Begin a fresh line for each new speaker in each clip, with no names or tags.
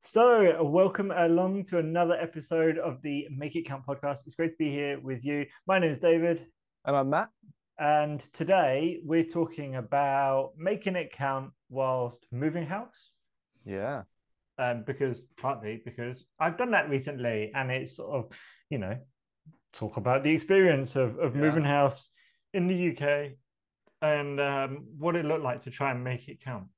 So, welcome along to another episode of the Make It Count podcast. It's great to be here with you. My name is David,
And I'm Matt.
and today we're talking about making it count whilst moving house.
Yeah.
Partly because I've done that recently, and it's sort of, you know, talk about the experience of
Yeah.
moving house in the UK and what it looked like to try and make it count.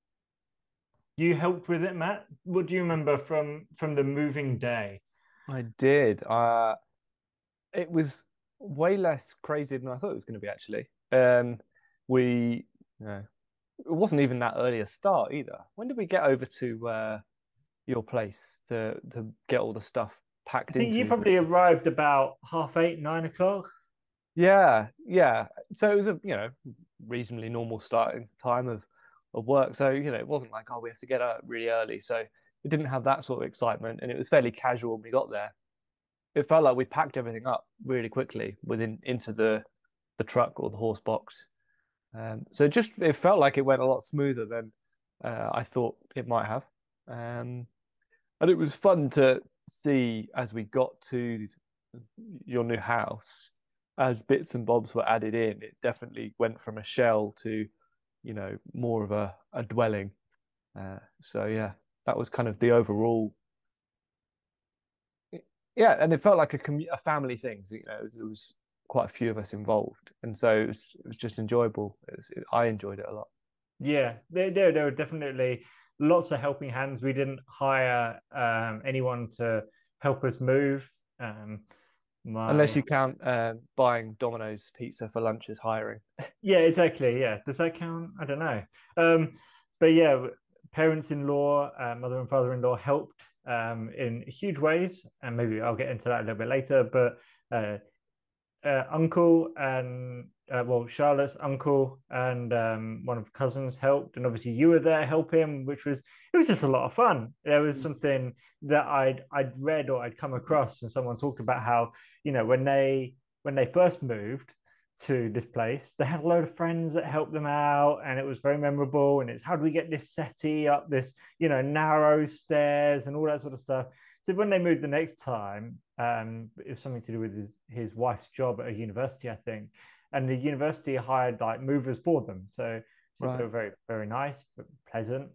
You helped with it, Matt. What do you remember from the moving day?
I did. It was way less crazy than I thought it was going to be, actually. We, you know, it wasn't even that early a start either. When did we get over to your place to get all the stuff
I
packed
think you
into?
probably arrived about 8:30, 9 o'clock.
Yeah, yeah. So it was a, reasonably normal starting time of work. So, it wasn't like, oh, we have to get up really early. So it didn't have that sort of excitement, and it was fairly casual when we got there. It felt like we packed everything up really quickly within into the truck or the horse box. So it felt like it went a lot smoother than I thought it might have. Um, and it was fun to see as we got to your new house, as bits and bobs were added in, it definitely went from a shell to, more of a dwelling. So yeah, that was kind of the overall. Yeah, and it felt like a family thing. So, it was quite a few of us involved, and so it was just enjoyable. I enjoyed it a lot.
Yeah, there were definitely lots of helping hands. We didn't hire anyone to help us move.
Unless
My
you count buying Domino's pizza for lunch as hiring.
Yeah, exactly. Yeah, does that count? I don't know. But yeah, parents-in-law, mother and father-in-law helped in huge ways, and maybe I'll get into that a little bit later. But uh, uncle and Charlotte's uncle and one of the cousins helped, and obviously you were there helping, which was it was just a lot of fun. There was something that I'd read or I'd come across, and someone talked about how when they first moved to this place, they had a load of friends that helped them out, and it was very memorable. And it's how do we get this settee up this narrow stairs and all that sort of stuff. So when they moved the next time, it was something to do with his wife's job at a university, I think, and the university hired like movers for them. So they
Right.
were very very nice, but pleasant,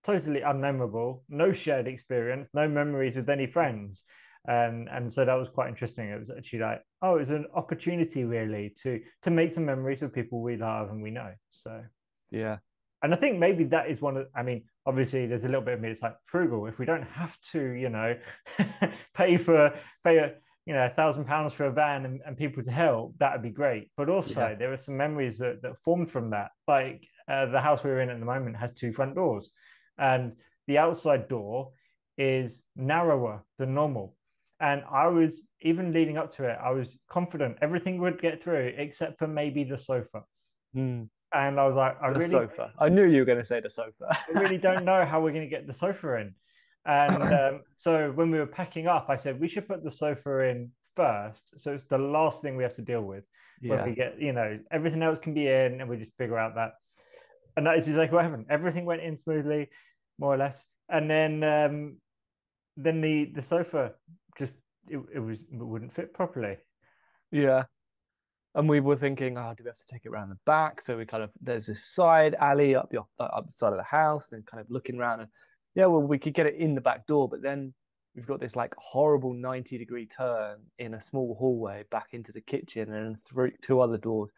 totally unmemorable, no shared experience, no memories with any friends. And so that was quite interesting. It was actually like, oh, it was an opportunity really to make some memories with people we love and we know. So
Yeah.
and I think maybe that is one of, I mean, obviously there's a little bit of me, it's like frugal. If we don't have to, pay for, pay a, £1,000 for a van and people to help, that would be great. But
Yeah.
also there are some memories that formed from that. Like the house we're in at the moment has two front doors, and the outside door is narrower than normal. And I was, even leading up to it, I was confident everything would get through except for maybe the sofa.
Mm.
And I was like,
The sofa. I knew you were going to say the sofa.
I really don't know how we're going to get the sofa in. And so when we were packing up, I said we should put the sofa in first. So it's the last thing we have to deal with when
Yeah.
we get, everything else can be in and we just figure out that. And that is exactly what happened. Everything went in smoothly, more or less. And then the sofa just it wouldn't fit properly.
Yeah. And we were thinking, oh, do we have to take it around the back? So we kind of there's this side alley up the side of the house, and kind of looking around, and yeah, well, we could get it in the back door, but then we've got this like horrible 90-degree turn in a small hallway back into the kitchen, and through two other doors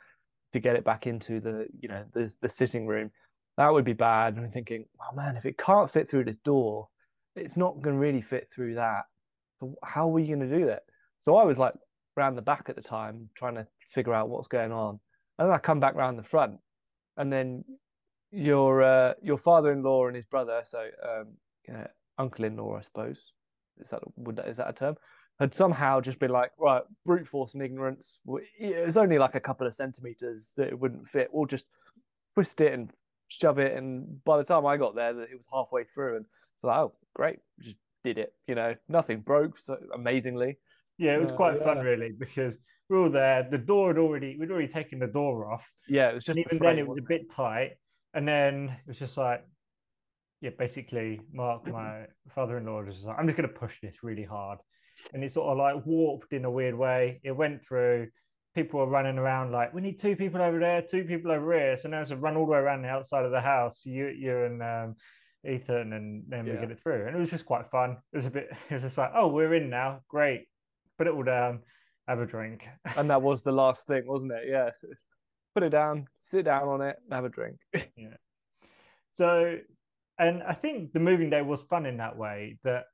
to get it back into the sitting room. That would be bad. And I'm thinking, oh man, if it can't fit through this door, it's not going to really fit through that. So how are we going to do that? So I was like round the back at the time, trying to figure out what's going on. And then I come back round the front, and then your father-in-law and his brother, so uncle-in-law, I suppose. Is that a term? Had somehow just been like, right, brute force and ignorance. It's only like a couple of centimeters that it wouldn't fit. We'll just twist it and shove it. And by the time I got there, it was halfway through. And so, like, oh, great, just did it. Nothing broke, so amazingly.
Yeah, it was quite fun
Yeah,
really because we were there. We'd already taken the door off,
yeah. It was
and
just the
even then
frame,
it was a
wasn't it?
bit tight. And then it was just like, yeah, basically, Mark, my father-in-law, was just like, I'm just going to push this really hard. And it sort of like warped in a weird way. It went through, people were running around like, we need two people over there, two people over here. So now it's a run all the way around the outside of the house, you and Ethan, and then we
Yeah.
get it through. And it was just quite fun. It was a bit, it was just like, oh, we're in now. Great. Put it all down, have a drink.
And that was the last thing, wasn't it? Yeah. Put it down, sit down on it, and have a drink.
Yeah. So, and I think the moving day was fun in that way that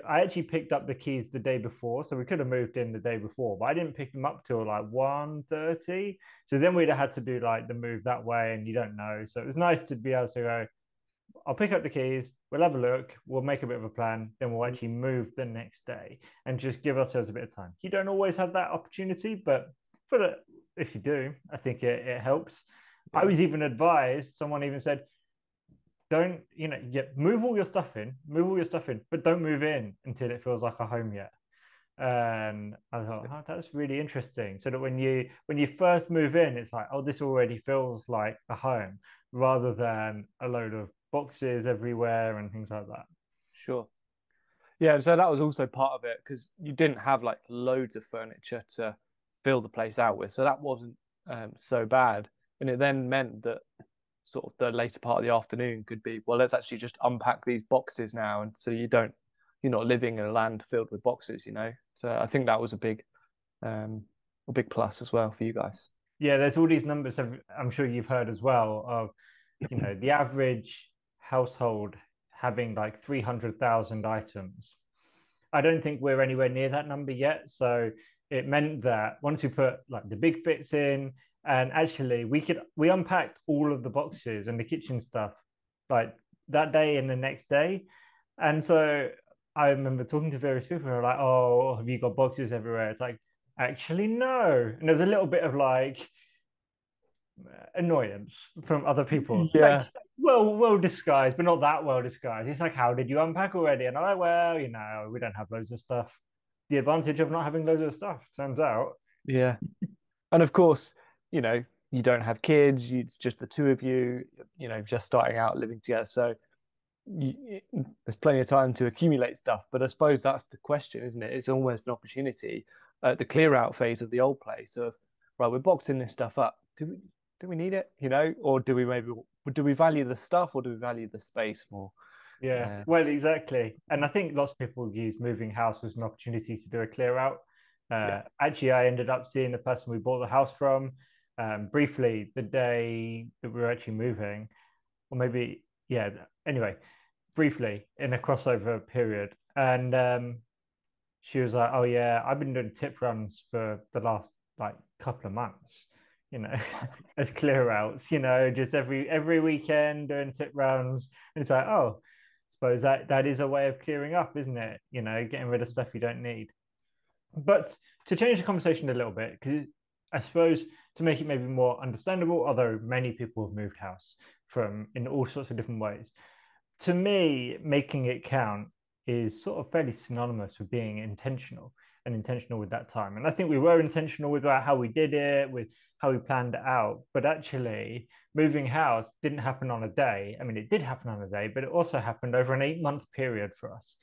I actually picked up the keys the day before, so we could have moved in the day before, but I didn't pick them up till like 1:30. So then we'd have had to do like the move that way, and you don't know. So it was nice to be able to go, I'll pick up the keys, we'll have a look, we'll make a bit of a plan, then we'll actually move the next day and just give ourselves a bit of time. You don't always have that opportunity, but for the, if you do, I think it helps.
Yeah.
I was even advised, someone even said, don't, move all your stuff in, but don't move in until it feels like a home yet. And I thought, oh, that's really interesting. So that when you first move in, it's like, oh, this already feels like a home, rather than a load of boxes everywhere and things like that.
Sure. Yeah, so that was also part of it because you didn't have like loads of furniture to fill the place out with. So that wasn't so bad. And it then meant that sort of the later part of the afternoon could be, well, let's actually just unpack these boxes now. And so you're not living in a land filled with boxes, So I think that was a big plus as well for you guys.
Yeah, there's all these numbers I'm sure you've heard as well of, the average household having like 300,000 items. I don't think we're anywhere near that number yet. So it meant that once we put like the big bits in, and actually we unpacked all of the boxes and the kitchen stuff like that day and the next day. And so I remember talking to various people who were like, oh, have you got boxes everywhere? It's like, actually, no. And there's a little bit of like annoyance from other people.
Yeah.
Like, well disguised, but not that well disguised. It's like, how did you unpack already? And I'm like, well, we don't have loads of stuff. The advantage of not having loads of stuff, turns out.
Yeah. And of course, you don't have kids, it's just the two of you, just starting out living together. So there's plenty of time to accumulate stuff. But I suppose that's the question, isn't it? It's almost an opportunity at the clear out phase of the old place of, right, we're boxing this stuff up. Do we need it? Or do we value the stuff, or do we value the space more?
Yeah, well, exactly. And I think lots of people use moving house as an opportunity to do a clear out. Actually, I ended up seeing the person we bought the house from briefly the day that we were actually moving, or maybe, yeah, anyway, briefly in a crossover period. And she was like, oh, yeah, I've been doing tip runs for the last like couple of months, as clear outs, just every weekend doing tip runs. And it's like, oh, I suppose that is a way of clearing up, isn't it? Getting rid of stuff you don't need. But to change the conversation a little bit, because I suppose to make it maybe more understandable, although many people have moved house from in all sorts of different ways, to me, making it count is sort of fairly synonymous with being intentional with that time. And I think we were intentional with how we did it, with how we planned it out. But actually, moving house didn't happen on a day. I mean, it did happen on a day, but it also happened over an 8-month period for us.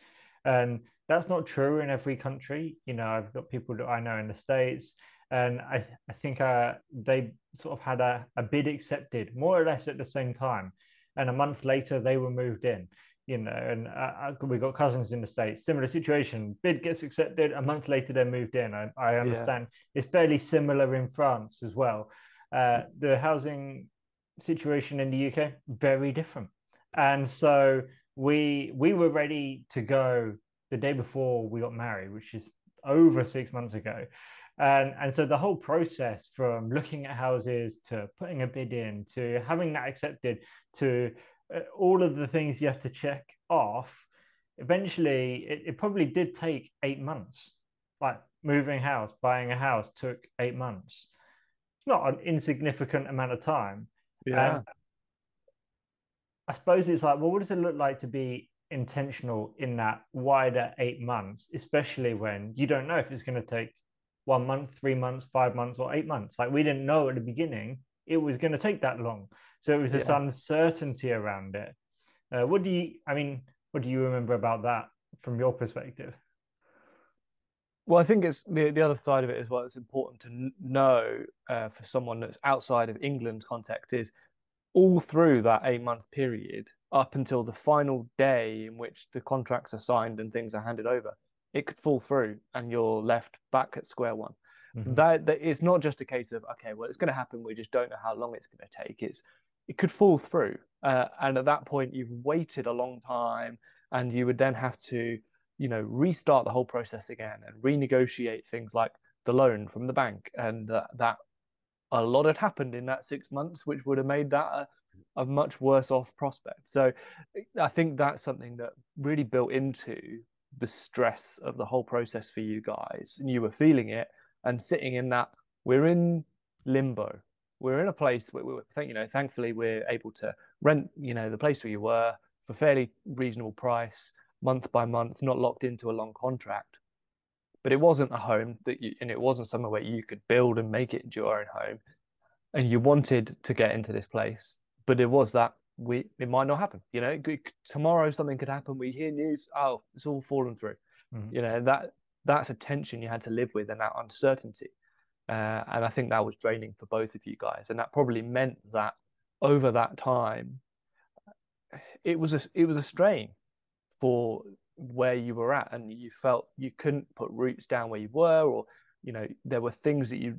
And that's not true in every country. I've got people that I know in the States, and I think they sort of had a bid accepted more or less at the same time. And a month later, they were moved in, and we got cousins in the States, similar situation. Bid gets accepted, a month later, they're moved in. I understand. It's fairly similar in France as well. The housing situation in the UK, very different. And so we were ready to go the day before we got married, which is over 6 months ago. And so the whole process from looking at houses to putting a bid in to having that accepted to all of the things you have to check off, eventually it probably did take 8 months. Like moving house, buying a house took 8 months. It's not an insignificant amount of time.
Yeah.
And I suppose it's like, well, what does it look like to be intentional in that wider 8 months, especially when you don't know if it's going to take 1 month, 3 months, 5 months, or 8 months. Like we didn't know at the beginning it was going to take that long. So it was this uncertainty around it. what do you remember about that from your perspective?
Well, I think it's the other side of it as well. It's important to know for someone that's outside of England context is all through that 8 month period up until the final day in which the contracts are signed and things are handed over, it could fall through and you're left back at square one.
Mm-hmm.
That it's not just a case of okay, well, it's going to happen. We just don't know how long it's going to take. It could fall through, and at that point, you've waited a long time, and you would then have to, restart the whole process again and renegotiate things like the loan from the bank, and that a lot had happened in that 6 months, which would have made that a much worse off prospect. So I think that's something that really built into the stress of the whole process for you guys. And you were feeling it and sitting in that, we're in limbo. We're in a place where thankfully we're able to rent, the place where you were for fairly reasonable price, month by month, not locked into a long contract. But it wasn't a home and it wasn't somewhere where you could build and make it into your own home. And you wanted to get into this place, but it was that it might not happen. Tomorrow something could happen. We hear news. Oh, it's all fallen through.
Mm-hmm.
That's a tension you had to live with and that uncertainty. And I think that was draining for both of you guys. And that probably meant that over that time, it was a strain for where you were at, and you felt you couldn't put roots down where you were, or there were things that you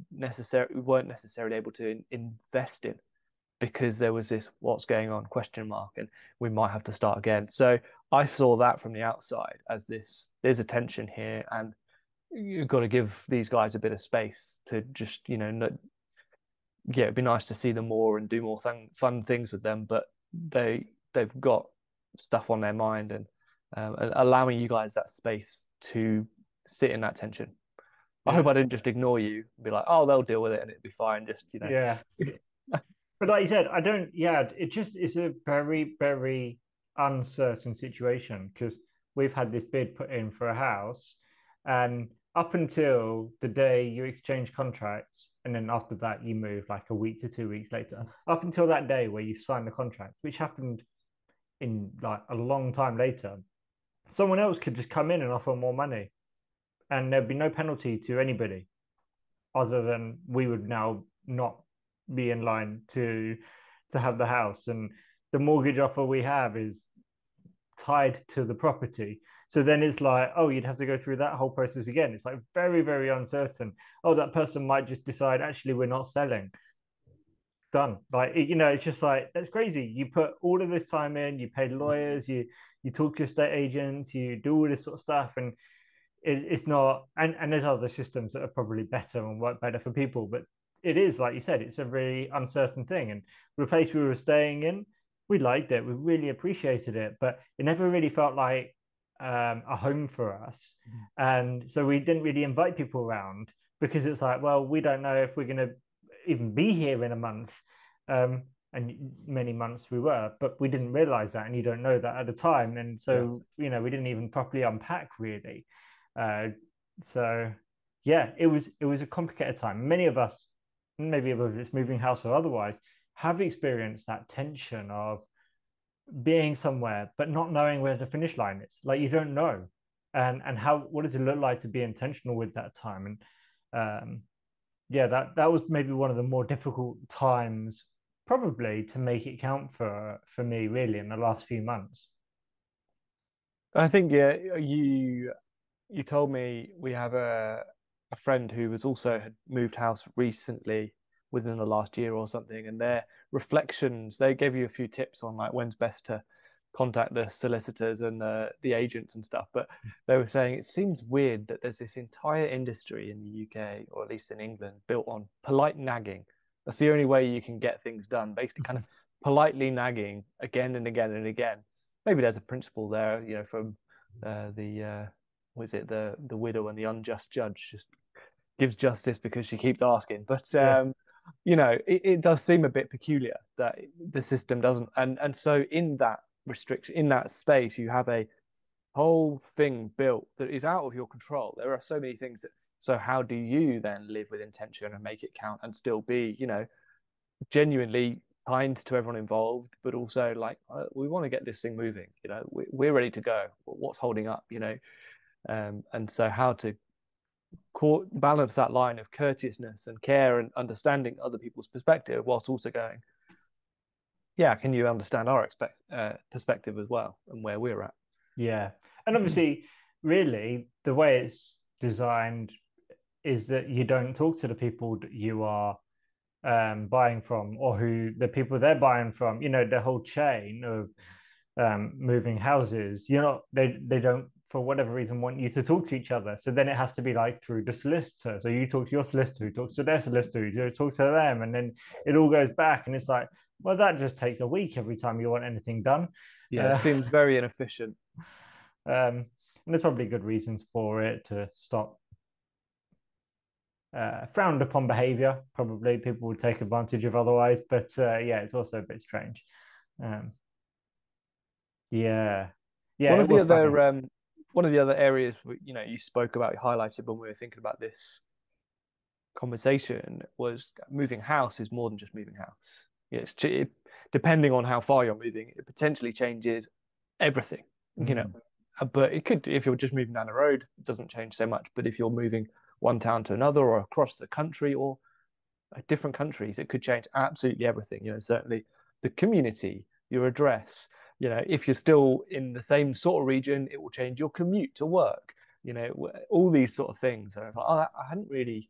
weren't necessarily able to invest in because there was this what's going on question mark, and we might have to start again. So I saw that from the outside as there's a tension here, and you've got to give these guys a bit of space to just it'd be nice to see them more and do more fun things with them, but they've got stuff on their mind, and allowing you guys that space to sit in that tension. I hope I didn't just ignore you and be like, oh, they'll deal with it and it'll be fine. Just,
Yeah. But like you said, it's a very, very uncertain situation because we've had this bid put in for a house, and up until the day you exchange contracts, and then after that you move like a week to 2 weeks later, up until that day where you sign the contract, which happened in like a long time later, someone else could just come in and offer more money, and there'd be no penalty to anybody other than we would now not be in line to have the house, and the mortgage offer we have is tied to the property. So then it's like, oh, you'd have to go through that whole process again. It's like very, very uncertain. Oh, that person might just decide actually we're not selling. Done. Like it's just like that's crazy. You put all of this time in, you paid lawyers, you talk to estate agents, you do all this sort of stuff, and it's not. And there's other systems that are probably better and work better for people, but it is like you said, it's a very uncertain thing. And the place we were staying in, we liked it, we really appreciated it, but it never really felt like a home for us. And so we didn't really invite people around because it's like, well, we don't know if we're going to even be here in a month. And many months we were, but we didn't realize that, and you don't know that at the time. And so we didn't even properly unpack really. So yeah, it was a complicated time. Many of us, maybe whether it's moving house or otherwise, have experienced that tension of being somewhere but not knowing where the finish line is. Like you don't know, and what does it look like to be intentional with that time. And yeah, that was maybe one of the more difficult times probably to make it count for me really in the last few months.
I think you told me we have a friend who was also had moved house recently within the last year or something, and their reflections, they gave you a few tips on like when's best to contact the solicitors and the agents and stuff, but they were saying it seems weird that there's this entire industry in the UK, or at least in England, built on polite nagging. That's the only way you can get things done, basically kind of politely nagging again and again and again. Maybe there's a principle there, from the widow and the unjust judge just gives justice because she keeps asking. But
Yeah.
it does seem a bit peculiar that the system doesn't. And so in that restriction, in that space, you have a whole thing built that is out of your control. There are so many things that. So how do you then live with intention and make it count and still be, genuinely kind to everyone involved, but also like we want to get this thing moving. We're ready to go. What's holding up? And so how to balance that line of courteousness and care and understanding other people's perspective, whilst also going, yeah, can you understand our perspective as well and where we're at?
Yeah. And obviously, really, the way it's designed is that you don't talk to the people that you are buying from, or who the people they're buying from, the whole chain of moving houses. They don't, for whatever reason, want you to talk to each other. So then it has to be like through the solicitor. So you talk to your solicitor, who talks to their solicitor, you talk to them, and then it all goes back. And it's like, well, that just takes a week every time you want anything done.
Yeah, it seems very inefficient.
And there's probably good reasons for it to stop frowned upon behavior. Probably people would take advantage of otherwise, but yeah, it's also a bit strange. Yeah,
One
it
of the
was funny.
other one of the other areas you spoke about, you highlighted when we were thinking about this conversation, was moving house is more than just moving house. Yes, depending on how far you're moving, it potentially changes everything. But it could, if you're just moving down the road, it doesn't change so much. But if you're moving one town to another, or across the country, or different countries, it could change absolutely everything. Certainly the community, your address. If you're still in the same sort of region, it will change your commute to work. All these sort of things. And I was like, oh, I hadn't really,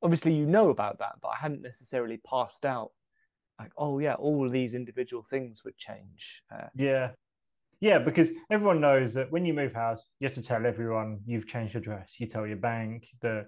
obviously about that, but I hadn't necessarily passed out like, oh yeah, all of these individual things would change.
Yeah, because everyone knows that when you move house, you have to tell everyone you've changed address. You tell your bank, the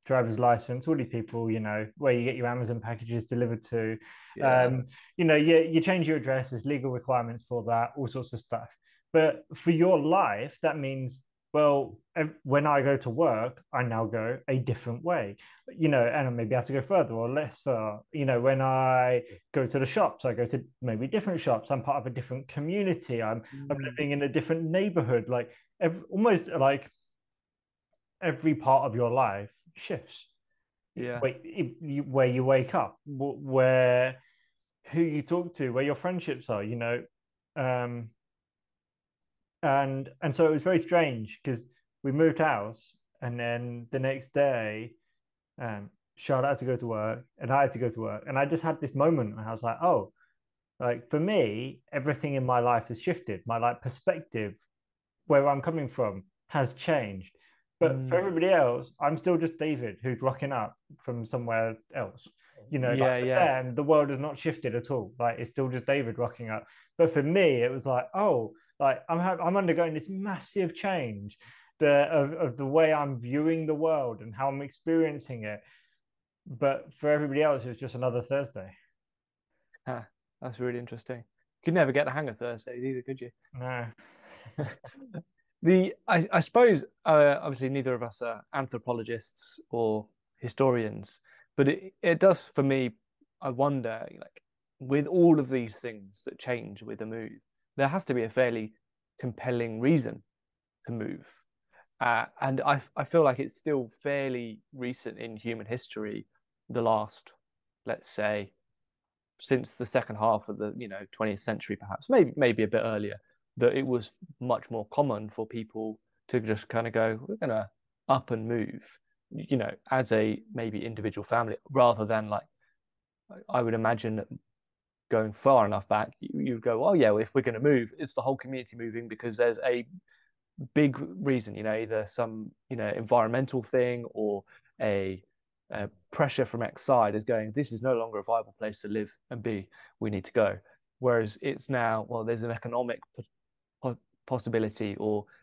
driver's license, all these people, where you get your Amazon packages delivered to.
Yeah.
You change your address, there's legal requirements for that, all sorts of stuff. But for your life, that means, well, when I go to work, I now go a different way, and maybe I have to go further or less far. When I go to the shops, I go to maybe different shops. I'm part of a different community. I'm living in a different neighborhood. Like almost like every part of your life shifts.
Yeah.
Where you wake up, where who you talk to, where your friendships are. And so it was very strange because we moved house, and then the next day, Charlotte had to go to work, and I had to go to work, and I just had this moment where I was like, oh, like for me, everything in my life has shifted. My perspective, where I'm coming from, has changed. But for everybody else, I'm still just David who's rocking up from somewhere else. Like for them, the world has not shifted at all. Like it's still just David rocking up. But for me, it was like, oh, like I'm undergoing this massive change of the way I'm viewing the world and how I'm experiencing it. But for everybody else, it was just another Thursday.
That's really interesting. You could never get the hang of Thursdays either, could you?
No.
I suppose obviously neither of us are anthropologists or historians, but it does for me. I wonder, like, with all of these things that change with a move, there has to be a fairly compelling reason to move, and I feel like it's still fairly recent in human history, the last, let's say, since the second half of the 20th century, perhaps maybe a bit earlier, that it was much more common for people to just kind of go, we're going to up and move, as a maybe individual family, rather than like, I would imagine that going far enough back, you'd go, oh yeah, well, if we're going to move, it's the whole community moving because there's a big reason, either some, environmental thing or a pressure from X side is going, this is no longer a viable place to live and be, we need to go. Whereas it's now, well, there's an economic possibility,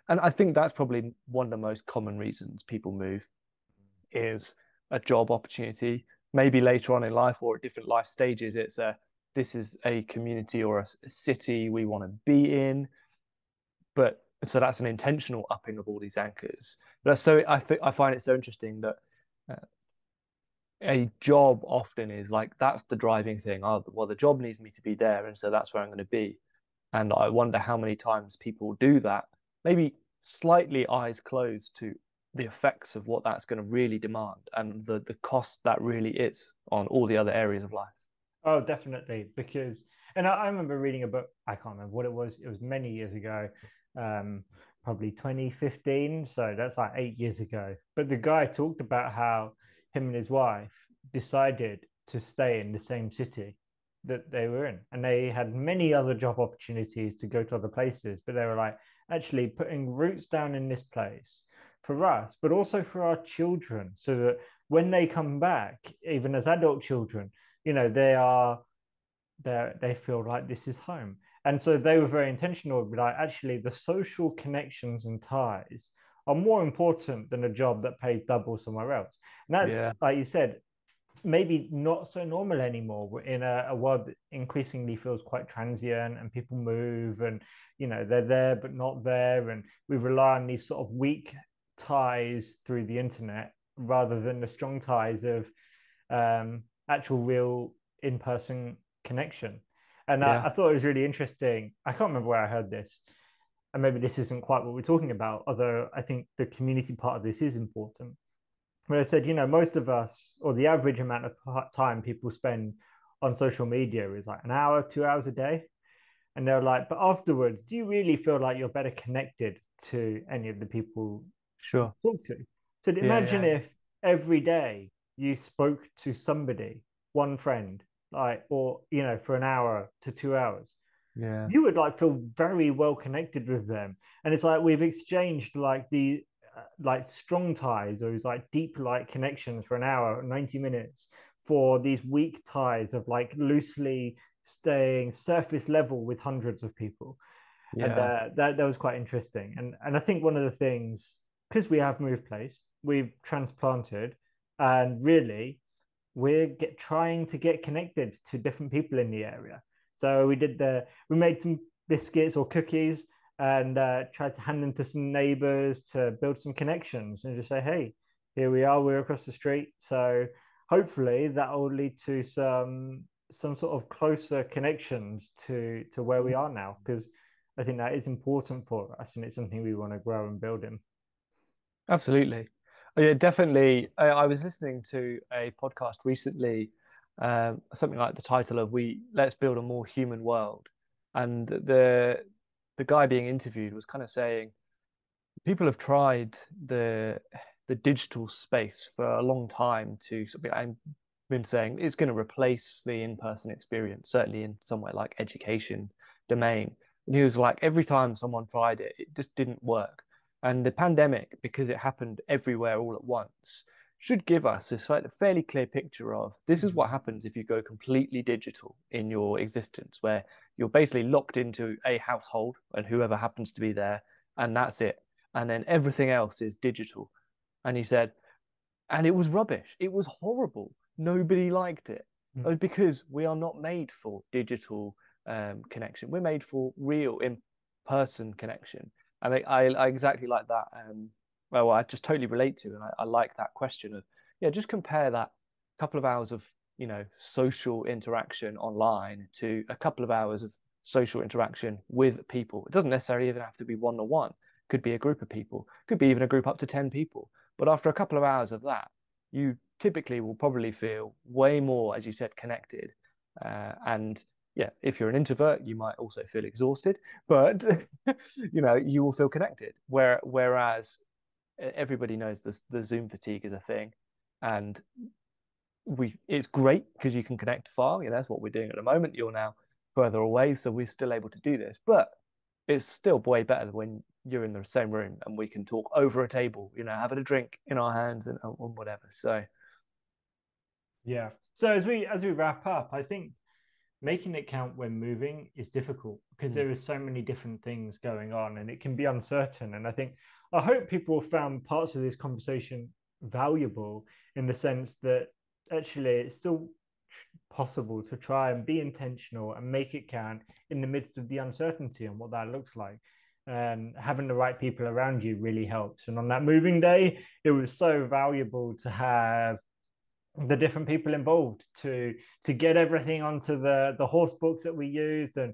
and I think that's probably one of the most common reasons people move, is a job opportunity. Maybe later on in life or at different life stages, this is a community or a city we want to be in. But so that's an intentional upping of all these anchors. But so I find it so interesting that a job often is like, that's the driving thing. Oh, well, the job needs me to be there, and so that's where I'm going to be. And I wonder how many times people do that, maybe slightly eyes closed to the effects of what that's going to really demand and the cost that really is on all the other areas of life.
Oh, definitely. Because, and I remember reading a book, I can't remember what it was. It was many years ago, um, probably 2015. So that's like 8 years ago. But the guy talked about how him and his wife decided to stay in the same city that they were in. And they had many other job opportunities to go to other places. But they were like, actually putting roots down in this place for us, but also for our children, so that when they come back, even as adult children, they feel like this is home. And so they were very intentional, like actually the social connections and ties are more important than a job that pays double somewhere else. And that's,
Yeah,
like you said, maybe not so normal anymore. We're in a world that increasingly feels quite transient, and people move, and they're there but not there, and we rely on these sort of weak ties through the internet rather than the strong ties of actual real in-person connection. And
yeah,
I thought it was really interesting. I can't remember where I heard this, and maybe this isn't quite what we're talking about, although I think the community part of this is important. Where I said, most of us, or the average amount of time people spend on social media is like an hour, 2 hours a day. And they're like, but afterwards, do you really feel like you're better connected to any of the people you
sure.
talk to? So
Yeah,
imagine
yeah,
if every day you spoke to somebody, one friend, like, or, for an hour to 2 hours,
yeah,
you would like feel very well connected with them. And it's like we've exchanged like the like strong ties, or these like deep like connections for an hour, 90 minutes, for these weak ties of like loosely staying surface level with hundreds of people. And
yeah.
that was quite interesting. And I think one of the things, because we have moved place, we've transplanted, and really trying to get connected to different people in the area. So we made some biscuits or cookies, and tried to hand them to some neighbors to build some connections, and just say, hey, here we are, we're across the street. So hopefully that will lead to some sort of closer connections to where we are now, because I think that is important for us, and it's something we want to grow and build in.
Absolutely. Oh, yeah, definitely. I was listening to a podcast recently, something like the title of "We Let's Build a More Human World," and the guy being interviewed was kind of saying people have tried the digital space for a long time to sort of, I've been saying it's going to replace the in-person experience, certainly in somewhere like education domain. And he was like, every time someone tried it, it just didn't work. And the pandemic, because it happened everywhere all at once, should give us a fairly clear picture of this is what happens if you go completely digital in your existence, where you're basically locked into a household and whoever happens to be there, and that's it. And then everything else is digital. And he said, and it was rubbish. It was horrible. Nobody liked it. It was because we are not made for digital connection. We're made for real in-person connection. And I exactly like that. Well, I just totally relate to, and I like that question of, yeah, just compare that couple of hours of, social interaction online to a couple of hours of social interaction with people. It doesn't necessarily even have to be one-on-one. Could be a group of people, could be even a group up to 10 people. But after a couple of hours of that, you typically will probably feel way more, as you said, connected. And yeah, if you're an introvert, you might also feel exhausted, but you will feel connected. Whereas everybody knows the Zoom fatigue is a thing, and it's great because you can connect far. That's what we're doing at the moment. You're now further away, so we're still able to do this, but it's still way better when you're in the same room and we can talk over a table, having a drink in our hands and whatever. So
Yeah. So as we wrap up, I think making it count when moving is difficult because
mm,
there is so many different things going on, and it can be uncertain. And I hope people have found parts of this conversation valuable, in the sense that actually it's still possible to try and be intentional and make it count in the midst of the uncertainty and what that looks like. And having the right people around you really helps. And on that moving day, it was so valuable to have the different people involved to get everything onto the horse books that we used, and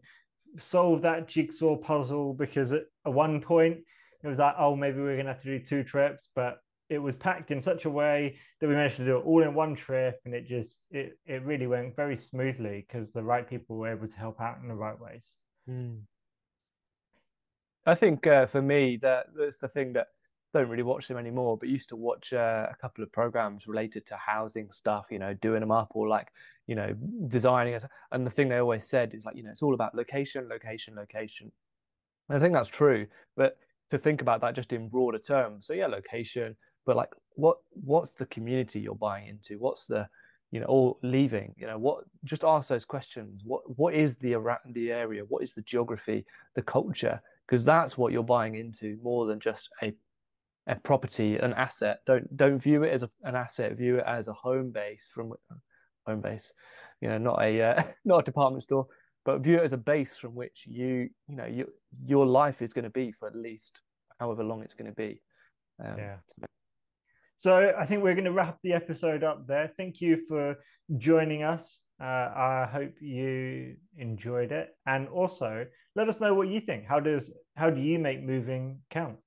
solve that jigsaw puzzle, because at one point it was like, oh, maybe we're gonna have to do 2 trips, but it was packed in such a way that we managed to do it all in one trip, and it really went very smoothly because the right people were able to help out in the right ways.
I think for me that's the thing that don't really watch them anymore, but used to watch a couple of programs related to housing stuff, doing them up or like, designing it. And the thing they always said is like, it's all about location, location, location. And I think that's true, but to think about that just in broader terms. So yeah, location, but like what's the community you're buying into? What's the, or leaving, what, just ask those questions. What is the area? What is the geography, the culture? Because that's what you're buying into more than just a property, an asset. Don't view it as an asset. View it as a home base home base. Not a not a department store, but view it as a base from which your life is going to be for at least however long it's going to be.
Yeah. So I think we're going to wrap the episode up there. Thank you for joining us. I hope you enjoyed it, and also let us know what you think. How do you make moving count?